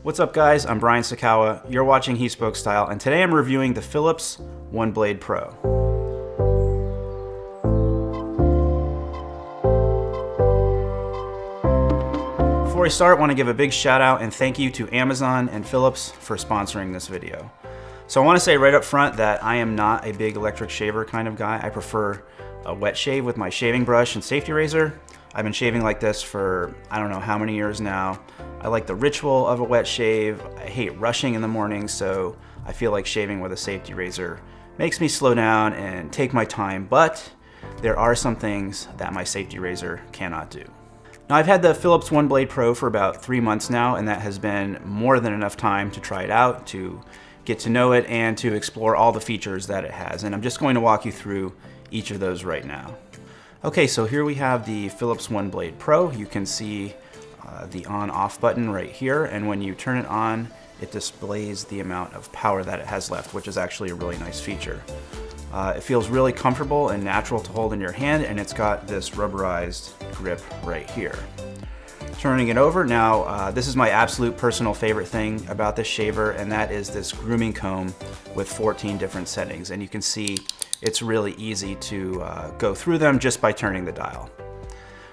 What's up guys, I'm Brian Sakawa, you're watching He Spoke Style, and today I'm reviewing the Philips OneBlade Pro. Before I start, I want to give a big shout out and thank you to Amazon and Philips for sponsoring this video. So I want to say right up front that I am not a big electric shaver kind of guy. I prefer a wet shave with my shaving brush and safety razor. I've been shaving like this for I don't know how many years now. I like the ritual of a wet shave. I hate rushing in the morning, so I feel like shaving with a safety razor makes me slow down and take my time, but there are some things that my safety razor cannot do. Now I've had the Philips OneBlade Pro for about 3 months now, and that has been more than enough time to try it out, to get to know it, and to explore all the features that it has. And I'm just going to walk you through each of those right now. Okay, so here we have the Philips OneBlade Pro. You can see the on-off button right here, and when you turn it on, it displays the amount of power that it has left, which is actually a really nice feature. It feels really comfortable and natural to hold in your hand, and it's got this rubberized grip right here. Turning it over, now this is my absolute personal favorite thing about this shaver, and that is this grooming comb with 14 different settings, and you can see it's really easy to go through them just by turning the dial.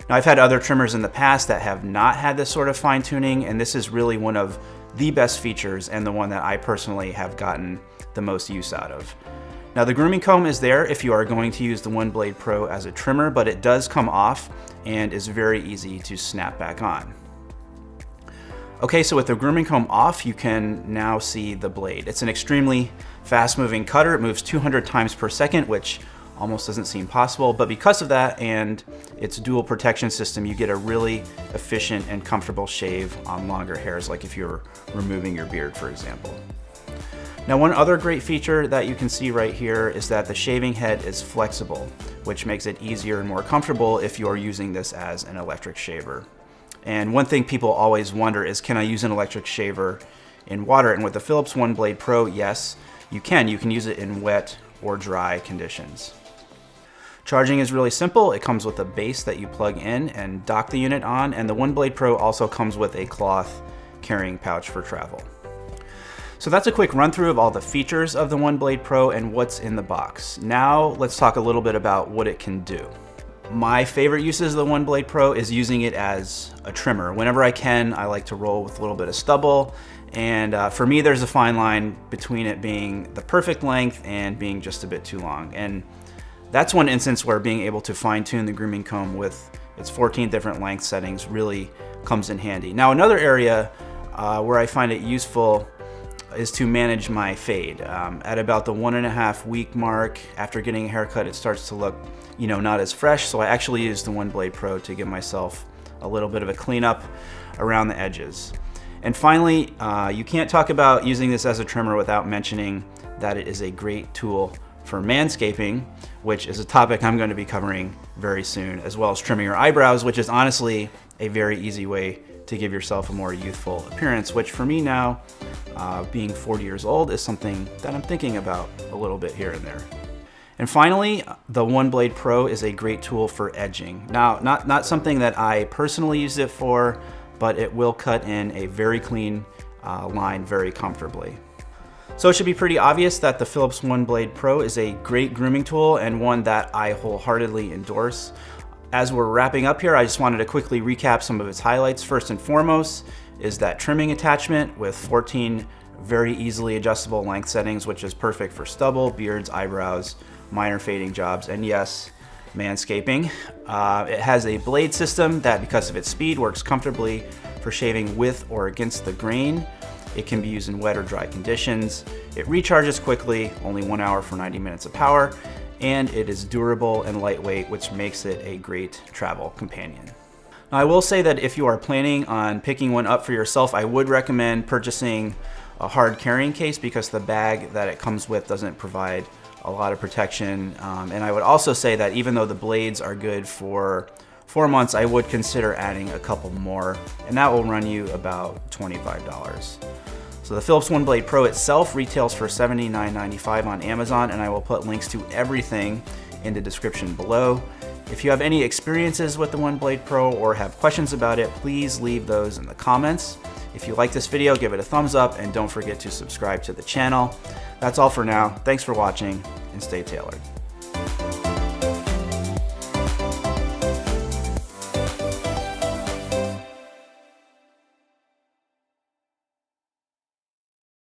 Now I've had other trimmers in the past that have not had this sort of fine tuning, and this is really one of the best features and the one that I personally have gotten the most use out of. Now the grooming comb is there if you are going to use the OneBlade Pro as a trimmer, but it does come off and is very easy to snap back on. Okay, so with the grooming comb off, you can now see the blade. It's an extremely fast moving cutter. It moves 200 times per second, which almost doesn't seem possible, but because of that and its dual protection system, you get a really efficient and comfortable shave on longer hairs, like if you're removing your beard, for example. Now, one other great feature that you can see right here is that the shaving head is flexible, which makes it easier and more comfortable if you're using this as an electric shaver. And one thing people always wonder is, can I use an electric shaver in water? And with the Philips OneBlade Pro, yes, you can. You can use it in wet or dry conditions. Charging is really simple. It comes with a base that you plug in and dock the unit on, and the OneBlade Pro also comes with a cloth carrying pouch for travel. So that's a quick run through of all the features of the OneBlade Pro and what's in the box. Now let's talk a little bit about what it can do. My favorite uses of the OneBlade Pro is using it as a trimmer. Whenever I can, I like to roll with a little bit of stubble, and for me there's a fine line between it being the perfect length and being just a bit too long. And that's one instance where being able to fine-tune the grooming comb with its 14 different length settings really comes in handy. Now another area where I find it useful is to manage my fade. At about the 1.5 week mark after getting a haircut, it starts to look, not as fresh, so I actually use the OneBlade Pro to give myself a little bit of a cleanup around the edges. And finally, you can't talk about using this as a trimmer without mentioning that it is a great tool for manscaping, which is a topic I'm going to be covering very soon, as well as trimming your eyebrows, which is honestly a very easy way to give yourself a more youthful appearance, which for me now, being 40 years old, is something that I'm thinking about a little bit here and there. And finally, the OneBlade Pro is a great tool for edging. Now, not something that I personally use it for, but it will cut in a very clean line very comfortably. So it should be pretty obvious that the Philips OneBlade Pro is a great grooming tool and one that I wholeheartedly endorse. As we're wrapping up here, I just wanted to quickly recap some of its highlights. First and foremost is that trimming attachment with 14 very easily adjustable length settings, which is perfect for stubble, beards, eyebrows, minor fading jobs, and yes, manscaping. It has a blade system that, because of its speed, works comfortably for shaving with or against the grain. It can be used in wet or dry conditions. It recharges quickly, only 1 hour for 90 minutes of power, and it is durable and lightweight, which makes it a great travel companion. Now, I will say that if you are planning on picking one up for yourself, I would recommend purchasing a hard carrying case because the bag that it comes with doesn't provide a lot of protection. And I would also say that even though the blades are good for 4 months, I would consider adding a couple more, and that will run you about $25. So the Philips OneBlade Pro itself retails for $79.95 on Amazon, and I will put links to everything in the description below. If you have any experiences with the OneBlade Pro or have questions about it, please leave those in the comments. If you like this video, give it a thumbs up and don't forget to subscribe to the channel. That's all for now. Thanks for watching and stay tailored.